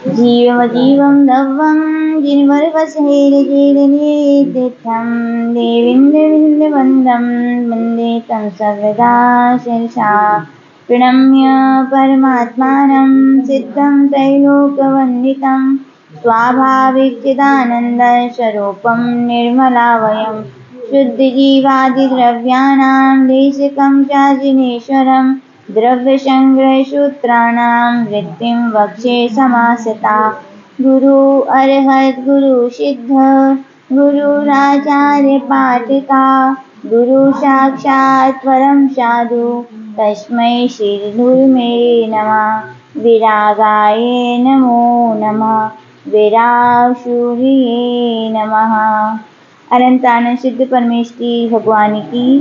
जीवमजीवं नवं जिनवरवसहेरजेरनितीर्थं देवीन्द्रविन्दवन्दं वन्दे तं सर्वदा शिरसा प्रणम्य परमात्मानं सिद्धं त्रैलोक्यवन्दितं स्वाभाविकचिदानन्दस्वरूपं निर्मलावयं शुद्धजीवादिद्रव्याणां देशिकं चाजिनेश्वरं द्रव्यसंग्रहसूत्राणां वृत्तिं वक्षे समासता गुरु अर्हत् गुरु सिद्ध गुरुराचार्य पाठिका गुरु साक्षात् परं साधु तस्मै श्री गुरुवे नमः। विरागाय नमो नमः। विरागशूलिये नमः। अनंत आनंद सिद्ध परमेश्वरी भगवान की,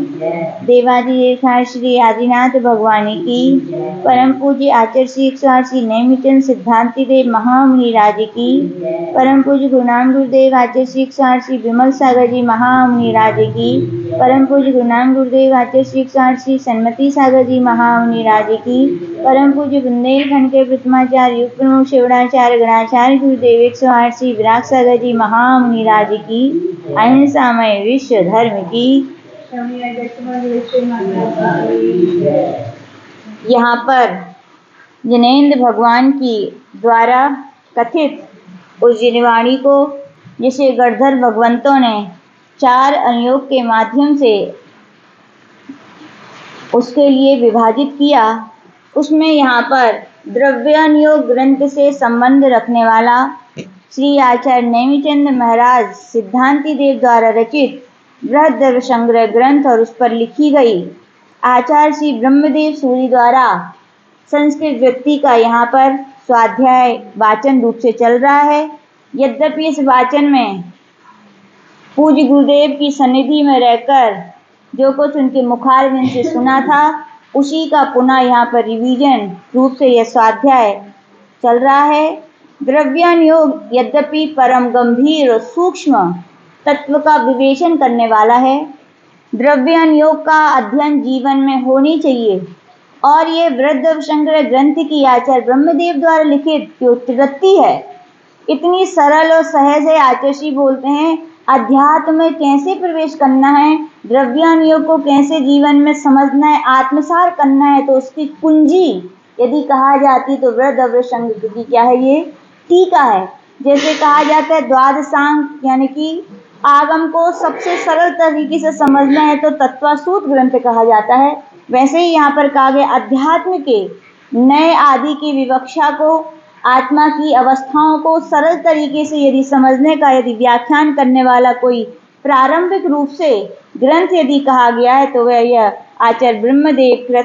देवादिदेव श्री आदिनाथ भगवान की, परम पूज्य आचार्य श्री 108 नैमिषारण्य सिद्धांति देव महामुनि राज की, परम पूज्य गुरुनाम गुरुदेव आचार्य श्री 108 श्री विमल सागर जी महामुनि राज की, परम पूज्य गुरुनाम गुरुदेव आचार्य श्री 108 श्री सन्मति सागर जी महामुनि राज की, परम पूज्य बुंदेलखंड के प्रथमाचार्य युग प्रमुख शिवराचार्य गणाचार्य गुरुदेव 108 श्री विराग सागर जी महामुनि राज की, अहिंसामय विश्व धर्म की। यहाँ पर जिनेंद्र भगवान की द्वारा कथित उस जिनवाणी को, जिसे गणधर भगवंतों ने 4 अनुयोग के माध्यम से उसके लिए विभाजित किया, उसमें यहाँ पर द्रव्यानुयोग ग्रंथ से संबंध रखने वाला श्री आचार्य नेमिचंद महाराज सिद्धांति देव द्वारा रचित बृहद द्रव्य संग्रह ग्रंथ और उस पर लिखी गई आचार्य श्री ब्रह्मदेव सूरी द्वारा संस्कृत व्यक्ति का यहाँ पर स्वाध्याय वाचन रूप से चल रहा है। यद्यपि इस वाचन में पूज्य गुरुदेव की सन्निधि में रहकर जो कुछ उनके मुखारविंद से सुना था, उसी का पुनः यहाँ पर रिवीजन रूप से यह स्वाध्याय चल रहा है। द्रव्यानुयोग यद्यपि परम गंभीर और सूक्ष्म तत्व का विवेचन करने वाला है। द्रव्यानुयोग का अध्ययन जीवन में होनी चाहिए और ये बृहद संग्रह ग्रंथ की आचार्य ब्रह्मदेव द्वारा लिखित जो त्रिवृत्ति है, इतनी सरल और सहज है। आचार्य श्री बोलते हैं अध्यात्म में कैसे प्रवेश करना है, द्रव्यानुयोग को कैसे जीवन में समझना है, आत्मसार करना है, तो उसकी कुंजी यदि कहा जाती तो बृहद संग्रह की क्या है, ये टीका है। जैसे कहा जाता है द्वादशांग यानी कि आगम को सबसे सरल तरीके से समझना है तो तत्वसूत्र ग्रंथ कहा जाता है। वैसे ही यहाँ पर कहा गया अध्यात्म के नए आदि की विवक्षा को, आत्मा की अवस्थाओं को सरल तरीके से यदि समझने का यदि व्याख्यान करने वाला कोई प्रारंभिक रूप से ग्रंथ यदि कहा गया है तो वह यह आचार्य ब्रह्मदेव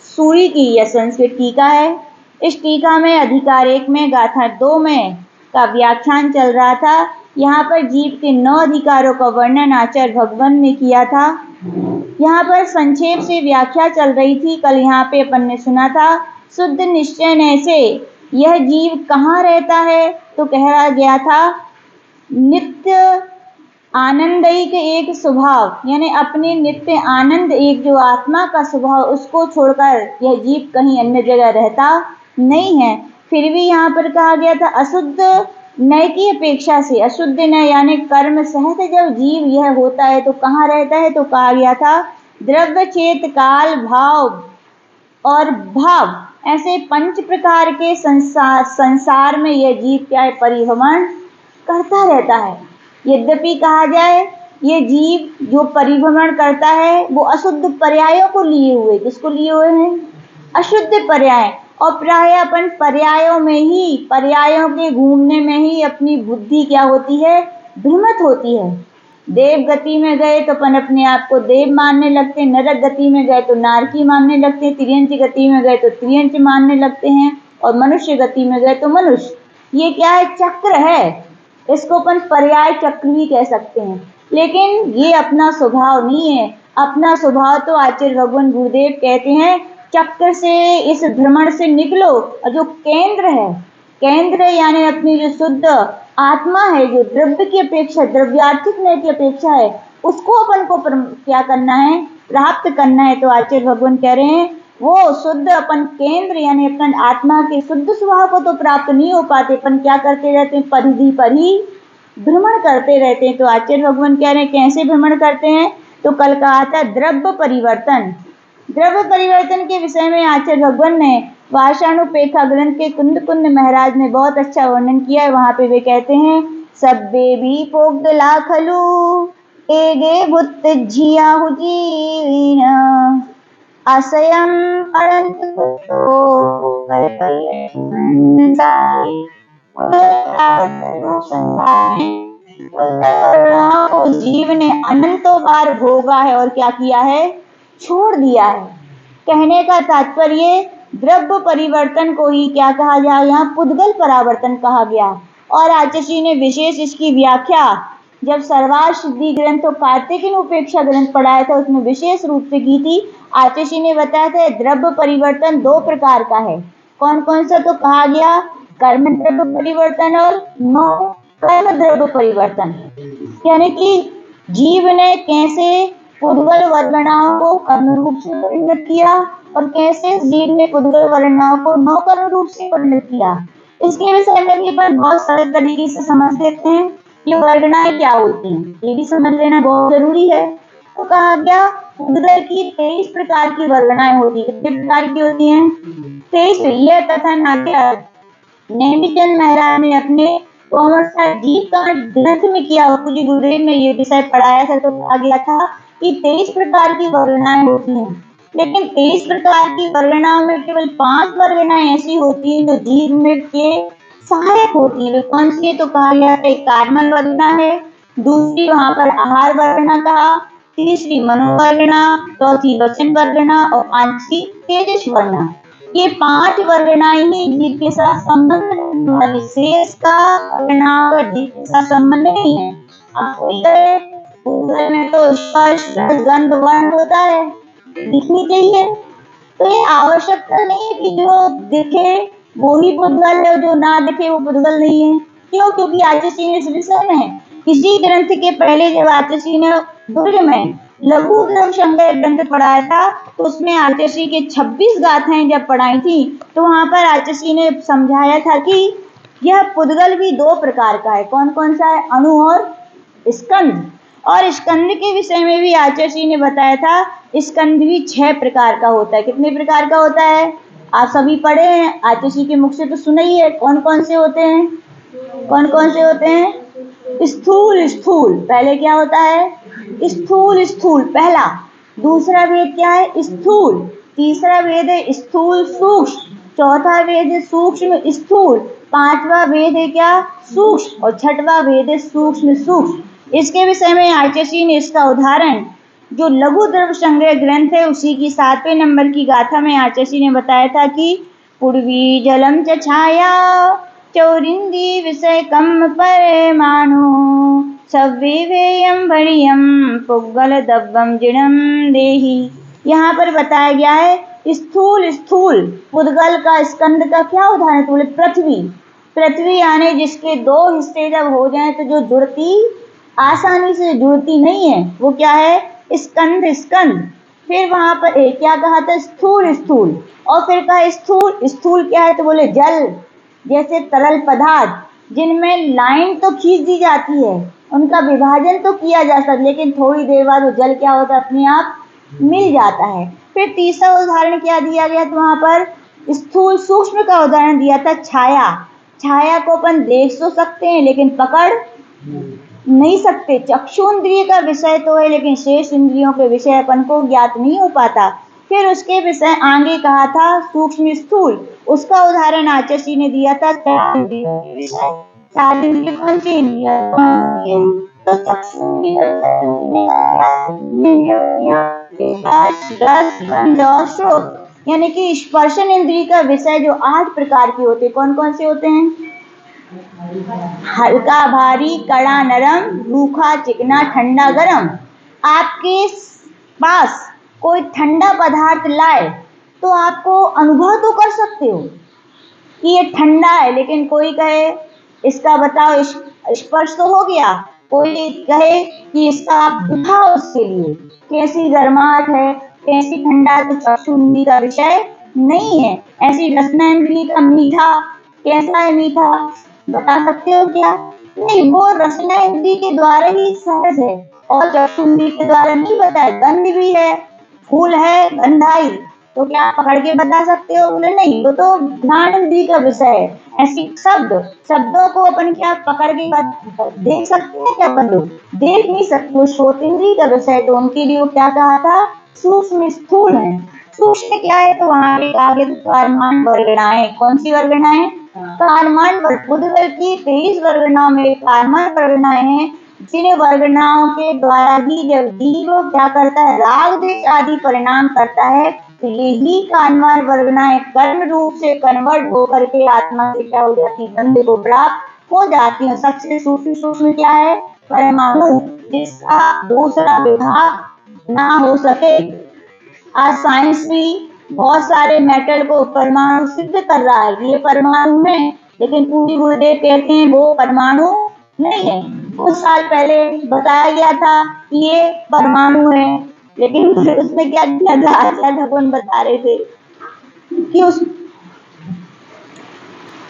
सूरी की यह संस्कृत टीका है। इस टीका में अधिकार 1 में गाथा 2 में का व्याख्यान चल रहा था। यहाँ पर जीव के 9 अधिकारों का वर्णन आचार्य भगवान ने किया था। यहाँ पर संक्षेप से व्याख्या चल रही थी। कल यहाँ पे अपन ने सुना था शुद्ध निश्चय से यह जीव कहाँ रहता है, तो कहा गया था नित्य आनंदई के एक स्वभाव यानी अपने नित्य आनंद एक जो आत्मा का स्वभाव, उसको छोड़कर यह जीव कहीं अन्य जगह रहता नहीं है। फिर भी यहाँ पर कहा गया था अशुद्ध नय की अपेक्षा से, अशुद्ध नय यानी कर्म सहित जब जीव यह होता है तो कहाँ रहता है, तो कहा गया था द्रव्य चेत काल भाव और भाव ऐसे 5 प्रकार के संसार में यह जीव क्या है, परिभ्रमण करता रहता है। यद्यपि कहा जाए ये जीव जो परिभ्रमण करता है वो अशुद्ध पर्यायों को लिए हुए, किसको लिए हुए हैं, अशुद्ध पर्याय। और प्राय अपन पर्यायों में ही, पर्यायों के घूमने में ही अपनी बुद्धि क्या होती है, भ्रमित होती है। देव गति में गए तो अपन अपने आप को देव मानने लगते हैं, नरक गति में गए तो नारकी मानने लगते हैं, त्रियंच गति में गए तो त्रियंच मानने लगते हैं, और मनुष्य गति में गए तो मनुष्य। ये क्या है, चक्र है, इसको अपन पर्याय चक्र भी कह सकते हैं। लेकिन ये अपना स्वभाव नहीं है। अपना स्वभाव तो आचार्य भगवान गुरुदेव कहते हैं चक्र से, इस भ्रमण से निकलो और जो केंद्र है, केंद्र यानी अपनी जो शुद्ध आत्मा है, जो द्रव्य की अपेक्षा, द्रव्यार्थिक नय की अपेक्षा है, उसको अपन को क्या करना है, प्राप्त करना है। तो आचार्य भगवान कह रहे हैं वो शुद्ध अपन केंद्र यानी अपन आत्मा के शुद्ध स्वभाव को तो प्राप्त नहीं हो पाते, अपन क्या करते रहते हैं, परिधि पर ही भ्रमण करते रहते हैं। तो आचार्य भगवान कह रहे हैं कैसे भ्रमण करते हैं, तो कल कहा था द्रव्य परिवर्तन। द्रव्य परिवर्तन के विषय में आचार्य भगवान ने वाशानुपेखा ग्रंथ के कुंद कुंद महाराज ने बहुत अच्छा वर्णन किया है। वहां पे वे कहते हैं सब्बे भी पोगला खलू एगे बुत झिया हुजीन आशयम जीव ने अनंतों बार भोगा है और क्या किया है, छोड़ दिया है। कहने का तात्पर्य द्रव्य परिवर्तन को ही क्या कहा गया, यहाँ पुद्गल परावर्तन कहा गया। और आचार्य ने विशेष इसकी व्याख्या जब सर्वार्थ सिद्धि ग्रंथ और कार्तिकीय उपेक्षा ग्रंथ पढ़ाया था उसमें विशेष रूप से की थी। आचार्य ने बताया था द्रव्य परिवर्तन दो प्रकार का है। कौन कौन सा, तो कहा गया कर्म द्रव्य परिवर्तन और नो कर्म द्रव्य परिवर्तन। यानी कि जीव ने कैसे पुद्गल वर्गणाओं को कर्म रूप से परिणत किया और कैसे जीव ने पुद्गल वर्गणाओं को नौ कर्म रूप से परिणत किया। इसके विषय में भी अपन बहुत सरल तरीके से समझ लेते हैं ये वर्गणाएं क्या होती हैं, ये भी समझ लेना बहुत जरूरी है। तो कहा गया पुद्गल की 23 प्रकार की वर्गणाएं होती है। कितने प्रकार की होती हैं, 23। यह तथा नाट्य नेमिचंद महाराज ने अपने जीव का ग्रंथ में किया। पूज्य गुरुदेव में ये विषय पढ़ाया था तो कहा गया था कि 23 प्रकार की वर्गणाएं होती हैं, लेकिन 23 प्रकार की वर्गणाओं में केवल 5 वर्गणाएं ऐसी होती हैं जो जीव में के सहायक होती है। कौन सी है, तो कहा गया है कार्मल वर्गना है, दूसरी वहां पर आहार वर्गना कहा, तीसरी मनोवर्गना, चौथी वचन वर्गना और पांचवी तेजस वर्गना। ये 5 वर्गनाएं ही जीव के साथ संबंध वाली, शेष का वर्गनाओं का जीव के साथ संबंध नहीं है। आपको में तो स्पर्श गंध वर्ण होता है, दिखनी चाहिए, तो ये आवश्यकता नहीं है कि जो दिखे वो ही पुद्गल है, जो ना दिखे वो पुद्गल नहीं है। क्यों, क्योंकि आचार्य ने इस विषय में किसी ग्रंथ के पहले जब आचार्य ने दुर्ग में लघु ग्रंथ संग्रह ग्रंथ पढ़ाया था तो उसमें आचार्य के 26 गाथाएं जब पढ़ाई थी तो वहां पर आचार्य ने समझाया था कि यह पुद्गल भी 2 प्रकार का है। कौन कौन सा है, अणु और स्कंद। और स्कंद के विषय में भी आचार्य ने बताया था स्कंद भी 6 प्रकार का होता है। कितने प्रकार का होता है, आप सभी पढ़े हैं, आचार्य के मुख से तो सुना ही है। कौन कौन से होते हैं, कौन कौन से होते हैं, स्थूल स्थूल, पहले क्या होता है, स्थूल स्थूल पहला। दूसरा वेद क्या है, स्थूल। तीसरा वेद है स्थूल सूक्ष्म। चौथा वेद है सूक्ष्म स्थूल। पांचवा वेद है क्या, सूक्ष्म। और छठवा वेद है सूक्ष्म सूक्ष्म। इसके विषय में आचार्य ने इसका उदाहरण जो लघु द्रव्य संग्रह ग्रंथ है उसी की 7वें नंबर की गाथा में आचार्य ने बताया था कि पूर्वी जलम च छाया चौरिंदी विषय कम परमाणु सविवेयम भरियम पुग्गल दब्बम जिणम देही। यहाँ पर बताया गया है स्थूल स्थूल पुद्गल का स्कंद का क्या उदाहरण, बोले पृथ्वी। पृथ्वी यानी जिसके 2 हिस्से जब हो जाए तो जो जुड़ती आसानी से जुड़ती नहीं है वो क्या है, स्कंद स्कंद। फिर वहां पर क्या कहा था, स्थूल स्थूल। और फिर कहा स्थूल स्थूल क्या है, तो बोले जल, जैसे तरल पदार्थ जिनमें लाइन तो खींच दी जाती है, उनका विभाजन तो किया जा सकता, लेकिन थोड़ी देर बाद वो जल क्या होता है, अपने आप मिल जाता है। फिर तीसरा उदाहरण क्या दिया गया, तो वहां पर स्थूल सूक्ष्म का उदाहरण दिया था छाया। छाया को अपन देख तो सकते हैं लेकिन पकड़ नहीं सकते। चक्षुन्द्रिय का विषय तो है लेकिन शेष इंद्रियों के विषय अपन को ज्ञात नहीं हो पाता। फिर उसके विषय आगे कहा था सूक्ष्म स्थूल, उसका उदाहरण आचार्य ने दिया था चार इंद्रियों के विषय। चार इंद्रिय कौन सी इंद्रिय, तो यानी कि स्पर्शन इंद्रिय का विषय जो 8 प्रकार के होते, कौन कौन से होते हैं, हल्का भारी कड़ा नरम रूखा चिकना ठंडा गरम। आपके पास कोई ठंडा पदार्थ लाए तो आपको अनुभव तो कर सकते हो कि ये ठंडा है, लेकिन कोई कहे इसका बताओ स्पर्श तो हो गया, कोई कहे कि इसका आप दिखाओ उसके लिए कैसी गर्माहट है, ऐसी ठंडा तो चक्षु इंद्रिय का विषय नहीं है। ऐसी रसना इंद्रिय का मीठा कैसा है मीठा, बता सकते हो क्या? नहीं, वो रसना इंद्रिय के द्वारा ही सहज है और चक्षु इंद्रिय के द्वारा नहीं बताया। गंध भी है, फूल है, गंधाई, तो क्या आप पकड़ के बता सकते हो? बोले नहीं, वो तो ज्ञान इंद्रिय का विषय है। ऐसी शब्दों को अपन क्या पकड़ के देख सकते हैं क्या? अपन लोग देख नहीं सकते। वो श्रोत इंद्रिय का विषय, तो उनके लिए वो क्या कहा था? सूक्ष्म स्थूल है। सूक्ष्म क्या है? तो वहां पे आगे कारमान वर्गणाएं, कौन सी वर्गणाएं? कारमान बुद्धगल की 23 वर्गणाओं में कारमान वर्गणाएं हैं, जिन वर्गणाओं के द्वारा ही जब जीव क्या करता है? राग देश आदि परिणाम करता है, तो यही कारमान वर्गणाएं कर्म रूप से कन्वर्ट होकर के आत्मा से क्या हो जाती? गंध को प्राप्त हो जाती है। सबसे सूक्ष्म क्या है? परमाणु, जिसका दूसरा विभाग ना हो सके। आज साइंस भी बहुत सारे मेटल को परमाणु सिद्ध कर रहा है, ये परमाणु है, लेकिन पूरी गुरुदेव कहते हैं वो परमाणु नहीं है। कुछ साल पहले बताया गया था कि ये परमाणु है, लेकिन उसमें क्या किया था? आचार्य भगवान बता रहे थे कि उस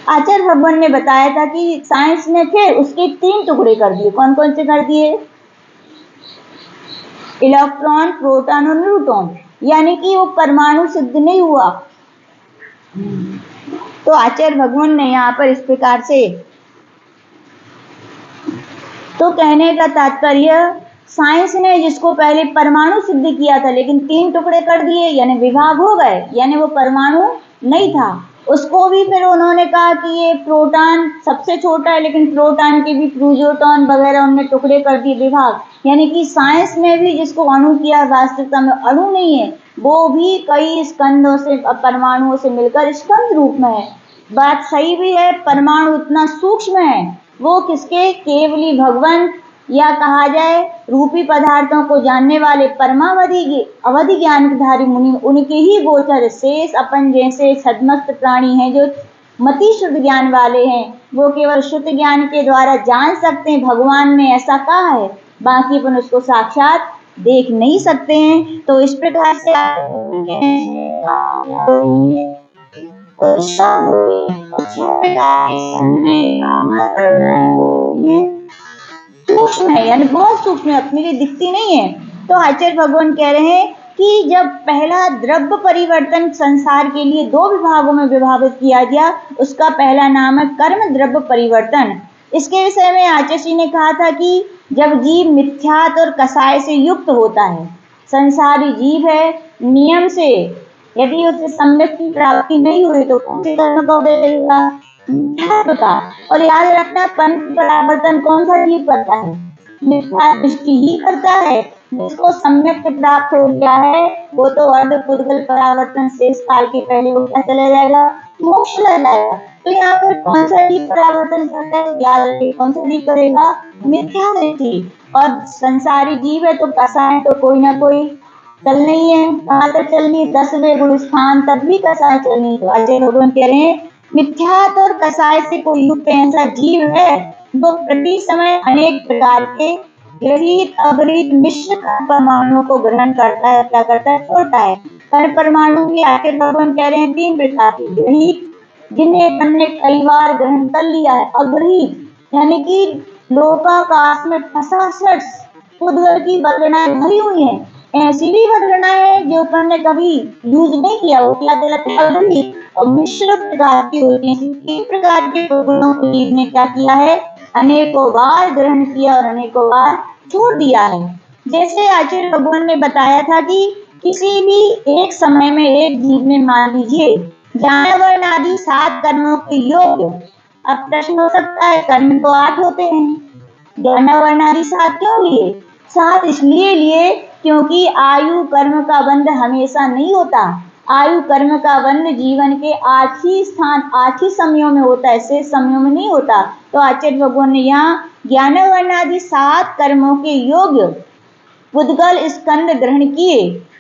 आचार्य भगवान ने बताया था कि साइंस ने फिर उसके 3 टुकड़े कर दिए। कौन कौन से कर दिए? इलेक्ट्रॉन, प्रोटॉन और न्यूट्रॉन, यानी कि वो परमाणु सिद्ध नहीं हुआ। तो आचार्य भगवान ने यहाँ पर इस प्रकार से, तो कहने का तात्पर्य साइंस ने जिसको पहले परमाणु सिद्ध किया था, लेकिन 3 टुकड़े कर दिए, यानी विभाग हो गए, यानी वो परमाणु नहीं था। उसको भी फिर उन्होंने कहा कि ये प्रोटॉन सबसे छोटा है, लेकिन प्रोटॉन के भी प्रोटॉन वगैरह उन्होंने टुकड़े कर दिए, विभाग। यानी कि साइंस ने भी जिसको अणु किया, वास्तविकता में अणु नहीं है, वो भी कई स्कंदों से, परमाणुओं से मिलकर स्कंद रूप में है। बात सही भी है, परमाणु इतना सूक्ष्म है, वो किसके? केवली भगवान, या कहा जाए रूपी पदार्थों को जानने वाले परमावधि अवधि ज्ञानधारी मुनि, उनके ही गोचर। शेष अपन जैसे छद्मस्त प्राणी हैं जो मति शुद्ध ज्ञान वाले हैं, वो केवल शुद्ध ज्ञान के द्वारा जान सकते हैं भगवान ने ऐसा कहा है, बाकी अपन उसको साक्षात देख नहीं सकते हैं। तो इस प्रकार से सूक्ष्म है, यानी बहुत सूक्ष्म है, अपने लिए दिखती नहीं है। तो आचार्य भगवान कह रहे हैं कि जब पहला द्रव्य परिवर्तन संसार के लिए 2 विभागों में विभाजित किया गया, उसका पहला नाम है कर्म द्रव्य परिवर्तन। इसके विषय में आचार्य जी ने कहा था कि जब जीव मिथ्यात और कसाय से युक्त होता है, संसारी जीव है, नियम से यदि उसे सम्यक की प्राप्ति नहीं हुई तो कौन से कर्म को देगा? मिथ्यात्वता। और याद रखना, पंच परावर्तन कौन सा जीव करता है? मिथ्या दृष्टि ही करता है। जिसको सम्यक प्राप्त हो गया है, वो तो अर्ध पुद्गल परावर्तन शेष काल के पहले वो क्या चला जाएगा? मोक्ष चला जाएगा। तो यहाँ पर कौन सा जीव परावर्तन करता है? याद रखिए, कौन सा जीव करेगा? मिथ्या दृष्टि। और संसारी जीव है तो कसाय तो कोई ना कोई चलनी है। कहाँ तक चलनी? 10वें गुण स्थान तक भी कसाय चलनी। तो आचार्य भगवान कह रहे हैं मिथ्यात और कसाय से कोई युक्त ऐसा जीव है जो प्रति समय अनेक प्रकार के गृहीत अगृहीत मिश्र परमाणुओं को ग्रहण करता है। क्या करता है? छोड़ता है। पर परमाणु भी आचार्य भगवान कह रहे हैं 3 प्रकार के। गृहीत, जिन्हें अपन ने कई बार ग्रहण कर लिया है। अगृहीत, यानी कि लोकाकाश में फसासट पुद्गल की वर्गणाएं भरी हुई है। ऐसी भी वर्गणाएं है जो अपन ने कभी यूज नहीं किया, वो क्या कहलाता है? अगृहीत। और मिश्र प्रकार की होती है। 3 प्रकार के गुणों को जीव ने क्या किया है? अनेकों बार ग्रहण किया और अनेकों बार छोड़ दिया है। जैसे आचार्य भगवान ने बताया था कि किसी भी एक समय में एक जीव में मान लीजिए ज्ञान वर्ण आदि 7 कर्मों के योग्य। अब प्रश्न हो सकता है कर्म तो 8 होते हैं, ज्ञान वर्ण आदि 7 क्यों लिए? 7 इसलिए लिए क्योंकि आयु कर्म का बंध हमेशा नहीं होता। आयु कर्म का बंध जीवन के 8 ही स्थान 8 ही समयों में होता है, शेष समयों में नहीं होता। तो आचार्य भगवान ने यहाँ ज्ञान वर्ण आदि 7 कर्मों के योग्य पुद्गल स्कंद ग्रहण किए।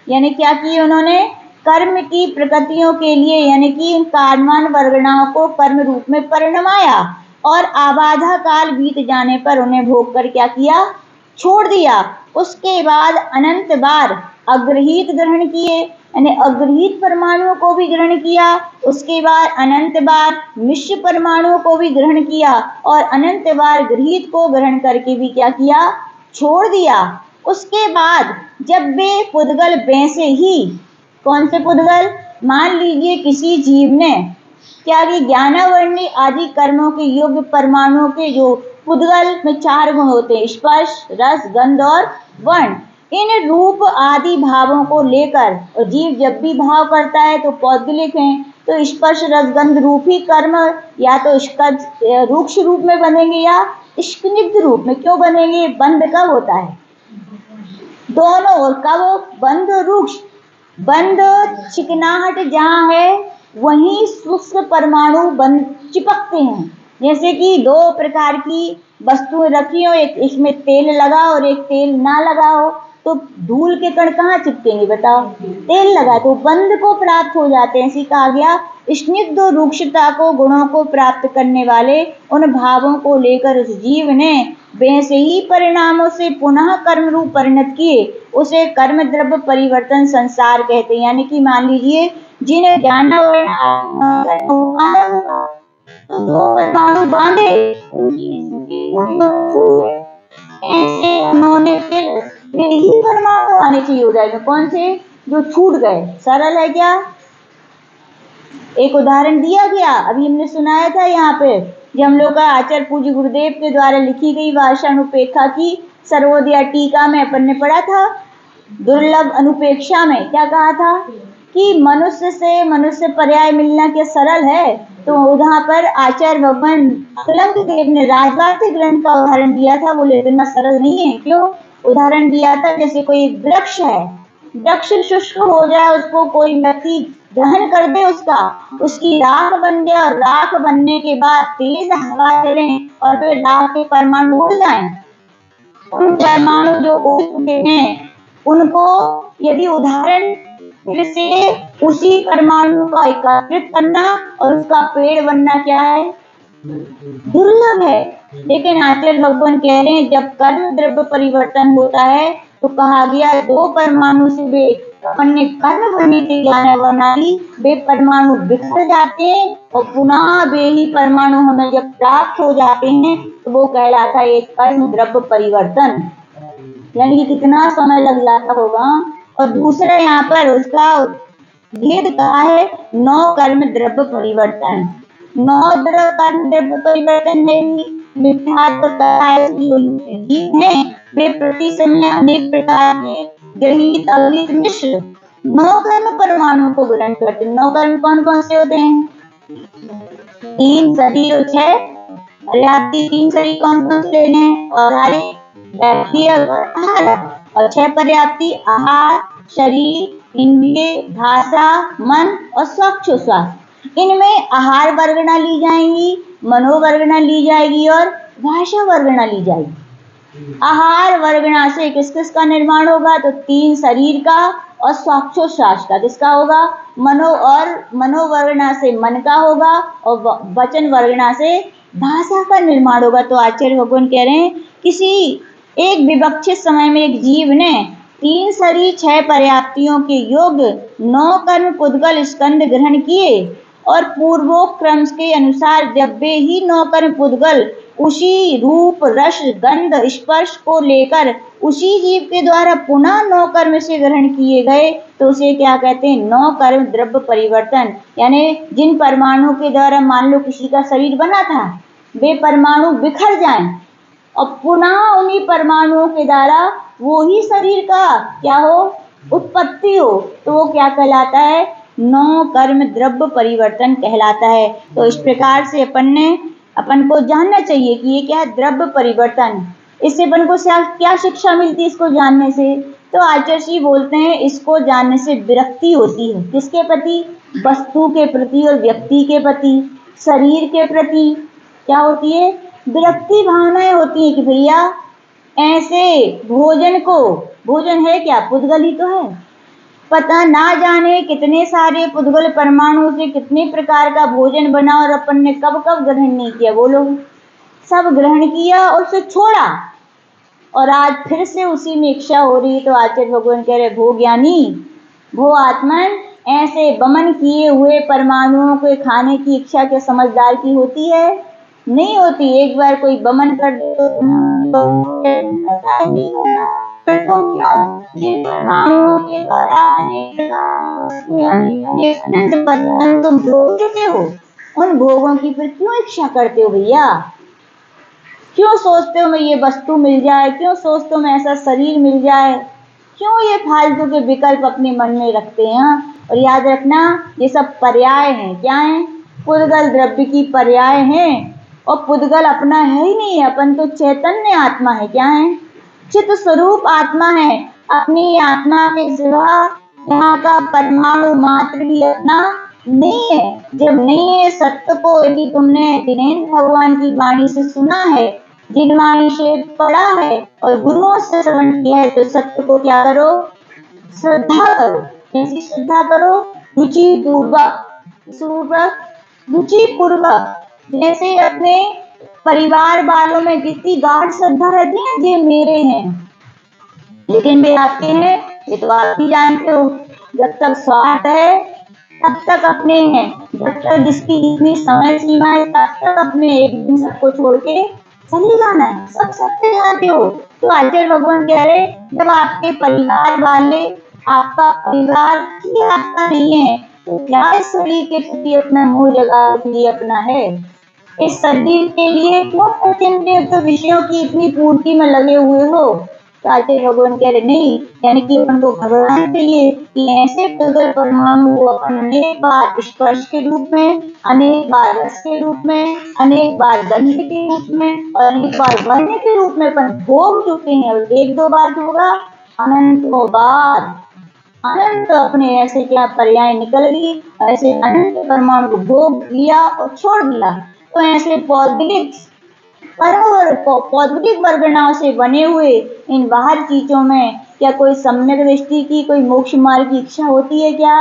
यानी क्या किए उन्होंने? कर्म की प्रकृतियों के लिए, यानी कि कारमान वर्गणाओं को कर्म रूप में परिणमाया और आबाधा काल बीत जाने पर उन्हें भोग कर क्या किया? छोड़ दिया। उसके बाद अनंत बार अग्रहित ग्रहण किए, यानी अग्रहित परमाणुओं को भी ग्रहण किया। उसके बाद अनंत बार मिश्र परमाणुओं को भी ग्रहण किया और अनंत बार गृहीत को ग्रहण करके भी क्या किया, छोड़ दिया। उसके बाद जब वे पुद्गल वैसे ही, कौन से पुद्गल, मान लीजिए किसी जीव ने क्या कि ज्ञानावरणी आदि कर्मों के योग्य परमाणुओं के जो पुद्गल में 4 गुण होते हैं, स्पर्श, रस, गंध और वर्ण, इन रूप आदि भावों को लेकर, और जीव जब भी भाव करता है तो पौद्गलिक है, तो स्पर्श रस गंध रूप ही कर्म या तो इसका रूक्ष रूप में बनेंगे या स्निग्ध रूप में। क्यों बनेंगे, बंध कब होता है, दोनों। और कब बंध, रूक्ष बंध, चिकनाहट जहाँ है वहीं सूक्ष्म परमाणु बंध चिपकते हैं। जैसे कि 2 प्रकार की वस्तुएं रखी हो, एक इसमें तेल लगा और एक तेल ना लगा हो, तो धूल के कण कहाँ चिपकेंगे बताओ, तेल लगा तो बंध को प्राप्त हो जाते हैं। इसी कहा गया स्निग्ध रूक्षता को, गुणों को प्राप्त करने वाले उन भावों को लेकर उस जीव ने वैसे ही परिणामों से पुनः कर्म रूप परिणत किए, उसे कर्म द्रव्य परिवर्तन संसार कहते हैं। यानी कि मान लीजिए जिन्हें ज्ञान परमाणु बांधे ऐसे उन्होंने फिर यही परमाणु आने चाहिए उदय में, कौन से, जो छूट गए। सरल है क्या, एक उदाहरण दिया गया, अभी हमने सुनाया था यहाँ पे, जब हम लोग का आचार्य पूज्य गुरुदेव के द्वारा लिखी गई भाषा अनुपेक्षा की सर्वोदया टीका में अपन ने पढ़ा था। दुर्लभ अनुपेक्षा में क्या कहा था कि मनुष्य से मनुष्य पर्याय मिलना क्या सरल है, तो वहां पर आचार्य भगवान कलंक देव ने राजवार्थ ग्रंथ का उदाहरण दिया था, बोले इतना सरल नहीं है। क्यों उदाहरण दिया था, जैसे कोई वृक्ष है, वृक्ष शुष्क हो जाए, उसको कोई व्यक्ति दहन कर दे, उसकी राख बन जाए, और राख बनने के बाद तेज हवा चले और फिर राख के परमाणु उड़ जाए, उन परमाणु जो उड़ चुके हैं उनको यदि उदाहरण फिर से उसी परमाणु का एकत्रित करना और उसका पेड़ बनना क्या है, दुर्लभ है। लेकिन आचार्य भगवान कह रहे हैं जब कर्म द्रव्य परिवर्तन होता है तो कहा गया 2 परमाणु से वे अपन ने कर्म बनने के ज्ञान बना ली, वे परमाणु बिखर जाते हैं और पुनः वे ही परमाणु हमें जब प्राप्त हो जाते हैं तो वो कहलाता है एक कर्म द्रव्य परिवर्तन। यानी कि कितना समय लग जाता होगा। और दूसरा यहाँ पर उसका भेद कहा है 9 कर्म द्रव्य परिवर्तन। 9 कर्म द्रव्य परिवर्तन है वे प्रति समय अनेक प्रकार के गृहीत अगलित मिश्र 9 कर्म परमाणु को ग्रहण करते हैं। 9 कर्म कौन कौन से होते हैं, 3 शरीर 6 पर्याप्ति, 3 शरीर कौन कौन से लेने हैं, और और 6 पर्याप्ति, आहार, शरीर, इंद्रिय, भाषा, मन और श्वास। इनमें आहार वर्गना ली जाएंगी, मनोवर्गना ली जाएगी और भाषा वर्गना ली जाएगी। आहार वर्गना से किस किस का निर्माण होगा, तो 3 शरीर का और श्वास का किसका होगा, मनोवर्गना से मन का होगा और वचन वर्गना से भाषा का निर्माण होगा। तो आचार्य भगवान कह रहे हैं किसी एक विवक्षित समय में एक जीव ने 3 शरीर 6 पर्याप्तियों के योग 9 कर्म पुद्गल स्कंद ग्रहण किए और पूर्वोक्त क्रम के अनुसार जब वे ही 9 कर्म पुद्गल उसी रूप रस गंध स्पर्श को लेकर उसी जीव के द्वारा पुनः 9 कर्म से ग्रहण किए गए तो उसे क्या कहते हैं, 9 कर्म द्रव्य परिवर्तन। यानी जिन परमाणु के द्वारा मान लो किसी का शरीर बना था, वे परमाणु बिखर जाएं और पुनः उन्हीं परमाणुओं के द्वारा वो ही शरीर का क्या हो, उत्पत्ति हो, तो वो क्या कहलाता है, 9 कर्म द्रव्य परिवर्तन कहलाता है। तो इस प्रकार से अपन को जानना चाहिए कि ये क्या है, द्रव्य परिवर्तन। इससे अपन को क्या शिक्षा मिलती है इसको जानने से, तो आचार्य जी बोलते हैं इसको जानने से विरक्ति होती है, किसके प्रति, वस्तु के प्रति और व्यक्ति के प्रति, शरीर के प्रति क्या होती है, विरक्ति भावनाएं होती है कि भैया ऐसे भोजन है क्या, पुद्गल ही तो है, पता ना जाने कितने सारे पुद्गल परमाणु से कितने प्रकार का भोजन बना और अपन ने कब कब ग्रहण नहीं किया, बोलो, सब ग्रहण किया और उसे छोड़ा। और आज फिर से उसी में इच्छा हो रही है। तो आचार्य भगवान कह रहे, भो ज्ञानी, भो आत्मन, ऐसे बमन किए हुए परमाणुओं को खाने की इच्छा क्या समझदार की होती है? नहीं होती। एक बार कोई बमन कर दे तो ये परमाणुओं के द्वारा तुम भोग चुके हो, उन भोगों की फिर क्यों इच्छा करते हो भैया? क्यों सोचते हो मैं ये वस्तु मिल जाए, क्यों सोचते हो मैं ऐसा शरीर मिल जाए, क्यों ये फालतू के विकल्प अपने मन में रखते हैं? और याद रखना, ये सब पर्याय हैं। क्या है? पुद्गल द्रव्य की पर्याय हैं। और पुद्गल अपना है ही नहीं है, अपन तो चैतन्य आत्मा है। क्या है? चित्त स्वरूप आत्मा है। अपनी आत्मा के सिवा यहाँ का परमाणु मात्र भी अपना नहीं है। जब नहीं है सत्य को, यदि तुमने दिनेन्द्र भगवान की वाणी से सुना है, जिन वाणी से पढ़ा है और गुरुओं से श्रवण किया है, तो सत्य को क्या करो? श्रद्धा करो। कैसी श्रद्धा करो? रुचि पूर्वक, रुचि पूर्वक। जैसे अपने परिवार वालों में कितनी गाढ़ श्रद्धा रहती है, ये मेरे हैं, लेकिन वे आपके हैं, ये तो आप ही जानते हो। जब तक स्वार्थ है तब तक अपने हैं, जब तक जिसकी इतनी समय सीमा है तब तक अपने। एक दिन सबको छोड़ के चले जाना है, सब सबसे जानते हो। तो आचार्य भगवान कह रहे, जब आपके परिवार वाले, आपका परिवार ही आपका नहीं है, तो क्या इस शरीर के प्रति अपना मोह जगा लिए अपना है? इस शरीर के लिए क्यों अचिंत्य विषयों की इतनी पूर्ति में लगे हुए हो? तो आचार्य भगवान कह रहे, नहीं, यानी कि अपन को भगवान चाहिए कि ऐसे पुद्गल परमाणु को अपन अनेक बार स्पर्श के रूप में, अनेक बार रस के रूप में, अनेक बार गंध के रूप में और अनेक बार वर्ण के रूप में अपन भोग चुके हैं। और एक दो बार होगा, अनंतों बार, अनंत अपने ऐसे क्या पर्याय निकल गई, ऐसे अनंत परमाणु को भोग लिया और छोड़ दिया। तो ऐसे पौद्गलिक वर्गनाओं से बने हुए इन बाहर चीजों में क्या कोई सम्यक दृष्टि की, कोई मोक्ष मार्ग की इच्छा होती है? क्या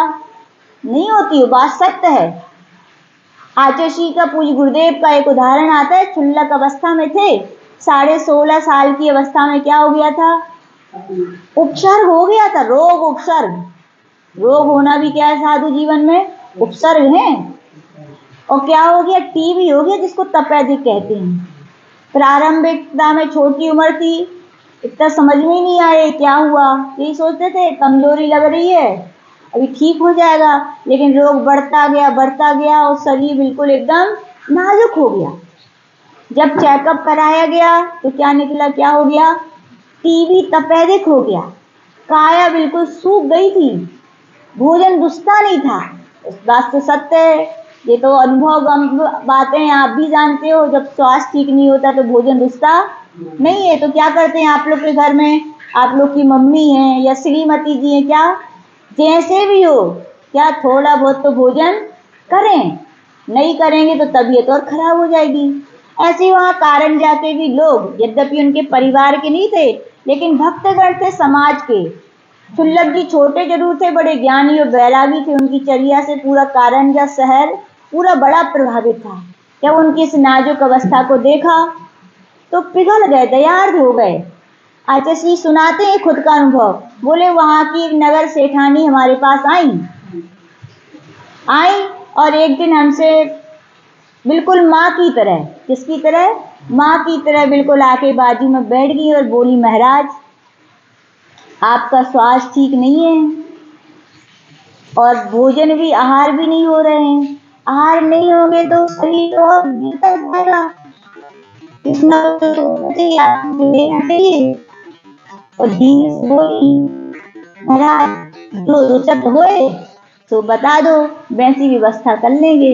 नहीं होती? बात सत्य है। आचार्य श्री का पूज्य गुरुदेव का एक उदाहरण आता है। क्षुल्लक अवस्था में थे, 16.5 साल की अवस्था में क्या हो गया था? उपसर्ग हो गया था, रोग उपसर्ग। रोग होना भी क्या है साधु जीवन में? उपसर्ग है। और क्या हो गया? टीबी हो गया, जिसको तपेदिक कहते हैं। प्रारंभिकता में छोटी उम्र थी, इतना समझ में ही नहीं आया क्या हुआ, यही सोचते थे कमजोरी लग रही है, अभी ठीक हो जाएगा। लेकिन रोग बढ़ता गया और शरीर बिल्कुल एकदम नाजुक हो गया। जब चेकअप कराया गया तो क्या निकला? क्या हो गया? टीबी तपेदिक हो गया। काया बिल्कुल सूख गई थी, भोजन घुसता नहीं था। इस बात तो सत्य है, ये तो अनुभव बातें आप भी जानते हो। जब स्वास्थ्य ठीक नहीं होता तो भोजन घुसता नहीं है। तो क्या करते हैं आप लोग के घर में? आप लोग की मम्मी है या श्रीमती जी है, क्या जैसे भी हो, क्या थोड़ा बहुत तो भोजन करें। नहीं करेंगे तो तबीयत और खराब हो जाएगी। ऐसे वहाँ कारण जाके भी लोग, यद्यपि उनके परिवार के नहीं थे, लेकिन भक्तगण थे समाज के। क्षुल्लक जी छोटे जरूर थे, बड़े ज्ञानी और वैरागी थे। उनकी चर्या से पूरा कारंजा शहर पूरा बड़ा प्रभावित था। जब उनकी इस नाजुक अवस्था को देखा तो पिघल गए, दयार्द हो गए। आचार्य श्री सुनाते हैं खुद का अनुभव। बोले, वहां की एक नगर सेठानी हमारे पास आई और एक दिन हमसे बिल्कुल माँ की तरह, किसकी तरह? माँ की तरह बिल्कुल आके बाजू में बैठ गई और बोली, महाराज आपका स्वास्थ्य ठीक नहीं है और भोजन भी, आहार भी नहीं हो रहे हैं। आहार नहीं होंगे तो शरीर और भीतर जाएगा, इतना तो चाहिए। और धीरे से बोली, महाराज जो रुचक होए तो बता दो, वैसी व्यवस्था कर लेंगे।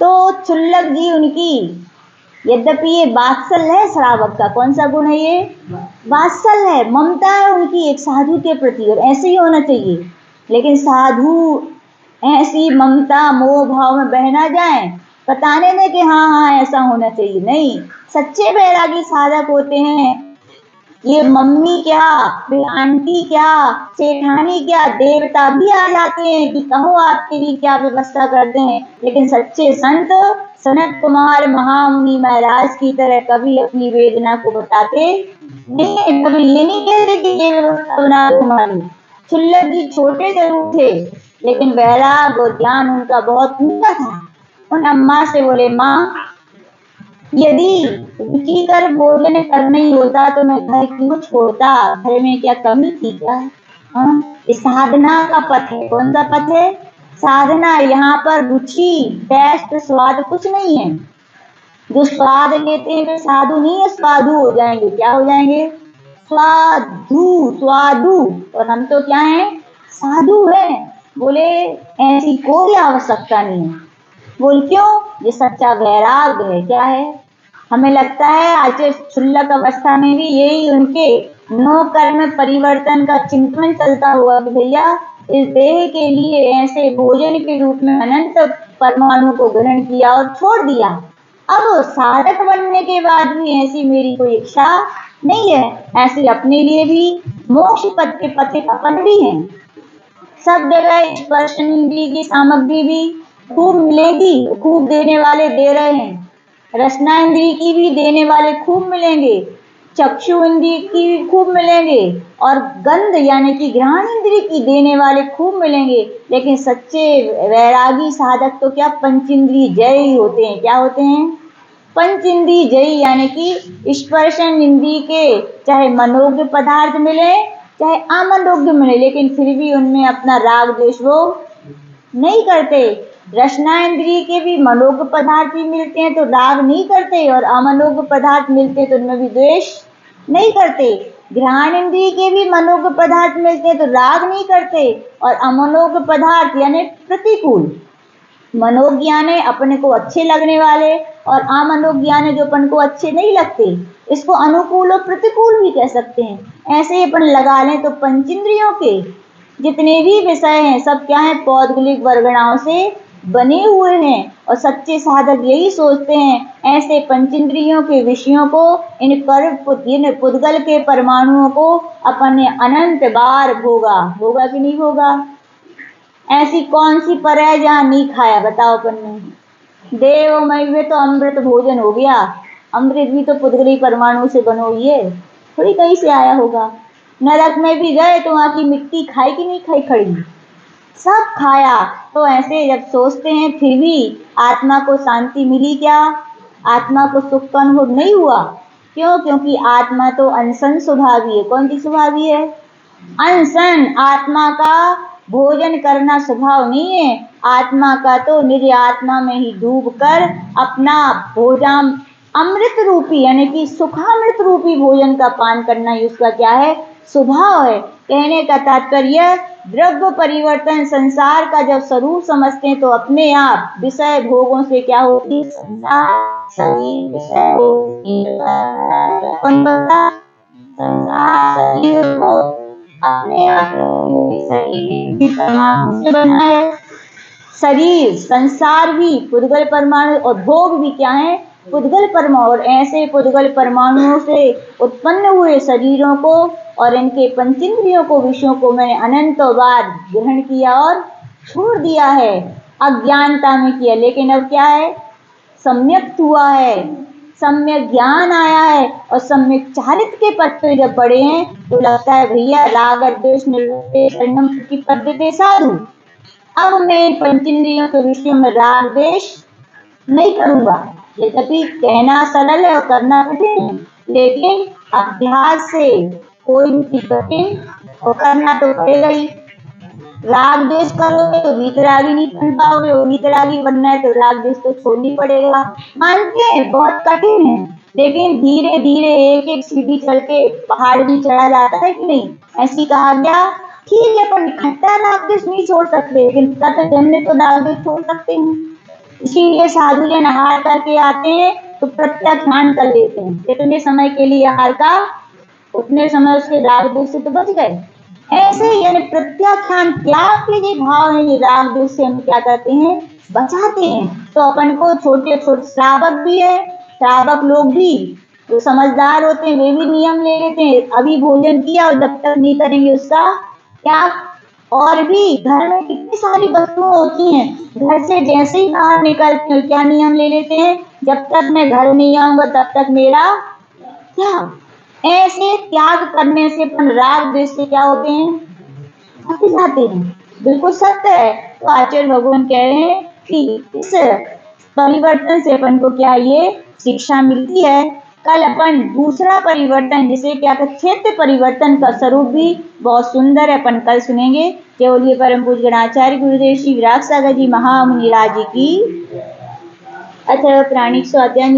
तो क्षुल्लक जी उनकी, यद्यपि ये वात्सल्य है श्रावक का, कौन सा गुण है ये? वात्सल्य है, ममता है उनकी एक साधु के प्रति, और ऐसे ही होना चाहिए। लेकिन साधु ऐसी ममता मोह भाव में बह ना जाए, बताने में कि हाँ हाँ ऐसा होना चाहिए। नहीं, सच्चे बैरागी साधक होते हैं ये मम्मी क्या, फिर आंटी क्या, सेठानी क्या, देवता भी आ जाते हैं कि कहो आपके लिए क्या व्यवस्था करते हैं। लेकिन सच्चे संत सनत कुमार महामुनि महाराज की तरह कभी अपनी वेदना को बताते नहीं है, कभी ये नहीं कहते कि ये व्यवस्था बना दो हमारी। क्षुल्लक जी छोटे जरूर थे, लेकिन वैराग और ज्ञान उनका बहुत ऊंचा था। उन अम्मा से बोले, माँ यदि रुचि कर भोजन करना ही होता तो मैं घर क्यों छोड़ता, घर में क्या कमी थी क्या? ये साधना का पथ है। कौन सा पथ है? साधना। यहाँ पर रुचि, टेस्ट, स्वाद कुछ नहीं है। जो स्वाद लेते हैं वे साधु नहीं है, स्वादु हो जाएंगे। क्या हो जाएंगे? स्वाधु, स्वादु। और हम तो क्या है? साधु है। बोले ऐसी कोई आवश्यकता नहीं है। बोल क्यों? ये सच्चा वैराग है। क्या है? हमें लगता है आज क्षुल्लक अवस्था में भी यही उनके नो कर्म परिवर्तन का चिंतन चलता हुआ कि भैया इस देह के लिए ऐसे भोजन के रूप में अनंत परमाणु को ग्रहण किया और छोड़ दिया। अब साधक बनने के बाद भी ऐसी मेरी कोई इच्छा नहीं है। ऐसे अपने लिए भी मोक्ष पथ के पथिक अपन भी हैं। सब जगह स्पर्श इंद्रिय की सामग्री भी खूब मिलेगी, खूब देने वाले दे रहे हैं। रसना इंद्रिय की भी देने वाले खूब मिलेंगे, चक्षु इंद्रिय की भी खूब मिलेंगे, और गंध यानी कि घ्राण इंद्रिय की देने वाले खूब मिलेंगे। लेकिन सच्चे वैरागी साधक तो क्या पंच इंद्रिय जय ही होते हैं। क्या होते हैं? पंच इंद्रिय जयी, यानी कि स्पर्शन इंद्रिय के चाहे मनोज्ञ पदार्थ मिले चाहे अमनोज्ञ मिले, लेकिन फिर भी उनमें अपना राग द्वेष वो नहीं करते। रसना इंद्रिय के भी मनोज्ञ पदार्थ भी मिलते हैं तो राग नहीं करते, और अमनोज्ञ पदार्थ मिलते हैं तो उनमें भी द्वेष नहीं करते। घ्राण इंद्रिय के भी मनोज्ञ पदार्थ मिलते हैं तो राग नहीं करते, और अमनोज्ञ पदार्थ यानी प्रतिकूल। मनोज्ञान है अपने को अच्छे लगने वाले, और अमनोज्ञान है जो अपन को अच्छे नहीं लगते। इसको अनुकूल और प्रतिकूल भी कह सकते हैं। ऐसे ही अपन लगा लें तो पंचेंद्रियों के जितने भी विषय हैं सब क्या है? पौद्गलिक वर्गणाओं से बने हुए हैं। और सच्चे साधक यही सोचते हैं ऐसे पंचेंद्रियों के विषयों को, इन पुद्गल के परमाणुओं को अपन ने अनंत बार भोगा। भोगा कि नहीं भोगा? ऐसी कौन सी पर है जहाँ नहीं खाया? बताओ अपन ने। देवमय में तो अमृत भोजन हो गया। अमृत भी तो पुद्गली परमाणु से बनो हुई है, थोड़ी कहीं से आया होगा। नरक में भी गए तो वहां की मिट्टी खाई कि नहीं खाई? खड़ी सब खाया। तो ऐसे जब सोचते हैं फिर भी आत्मा को शांति मिली क्या? आत्मा को सुख का अनुभव नहीं हुआ। क्यों? क्योंकि आत्मा तो अनशन स्वभावी है। कौन सी स्वभावी है? अनशन। आत्मा का भोजन करना स्वभाव नहीं है। आत्मा का तो निज आत्मा में ही डूबकर अपना भोजन अमृत रूपी यानी कि सुखामृत रूपी भोजन का पान करना ही उसका क्या है? स्वभाव है। कहने का तात्पर्य द्रव्य परिवर्तन संसार का जब स्वरूप समझते हैं तो अपने आप विषय भोगों से क्या होती? अपने आप बना है। शरीर संसार भी पुद्गल परमाणु और भोग भी क्या है? पुद्गल परमाणु। और ऐसे पुद्गल परमाणुओं से उत्पन्न हुए शरीरों को और इनके पंचेंद्रियों को, विषयों को मैंने अनंतों बार ग्रहण किया और छोड़ दिया है। अज्ञानता में किया, लेकिन अब क्या है? सम्यक हुआ है, सम्यक ज्ञान आया है, और सम्यक चारित्र के पथ पे जब बढ़े हैं तो लगता है भैया राग द्वेष निवृत्ते शरणम की पद्धति साधु। अब मैं पंचेंद्रियों के विषयों में राग द्वेष नहीं करूंगा। यद्यपि कहना सरल है और करना कठिन है, लेकिन अभ्यास से कोई भी कठिन और करना तो पड़ेगा ही। राग द्वेष करोगे तो वीतरागी नहीं बन पाओगे, और वीतरागी बनना है तो राग द्वेष तो छोड़नी पड़ेगा। मानते हैं बहुत कठिन है, लेकिन धीरे धीरे एक एक सीढ़ी चल के पहाड़ भी चढ़ा जाता है कि नहीं? ऐसी कहा गया। ठीक है, पर इकट्ठा राग द्वेष नहीं छोड़ सकते, लेकिन तत्व जन्य तो राग द्वेष छोड़ सकते हैं। इसीलिए साधु जन आहार करके आते हैं तो प्रत्याख्यान कर लेते हैं। जितने समय के लिए आहार का उतने समय उसके राग द्वेष से तो बच गए। ऐसे यानी प्रत्याख्यान त्याग के जो भाव है ये राग द्वेष से हम क्या करते हैं? बचाते हैं। तो अपन को छोटे छोटे श्रावक भी है, श्रावक लोग भी जो समझदार होते हैं वे भी नियम ले लेते हैं, अभी भोजन किया और जब तक नहीं करेंगे उसका क्या। और भी घर में कितनी सारी वस्तुएं होती हैं, घर से जैसे ही बाहर निकलते हैं क्या नियम ले लेते हैं, जब तक मैं घर नहीं आऊंगा तब तक मेरा क्या। ऐसे त्याग करने से अपन राग द्वेष से क्या होते हैं, हट जाते हैं। बिल्कुल सत्य है। तो आचार्य भगवान कह रहे हैं कि इस परिवर्तन से अपन को क्या ये शिक्षा मिलती है। कल अपन दूसरा परिवर्तन जिसे क्या कहते क्षेत्र परिवर्तन का स्वरूप भी बहुत सुंदर है, अपन कल सुनेंगे। केवलिए परम पूज्य गणाचार्य गुरुदेव श्री विराट सागर जी महामुनि राज की अथ प्राणिक स्वाध्याय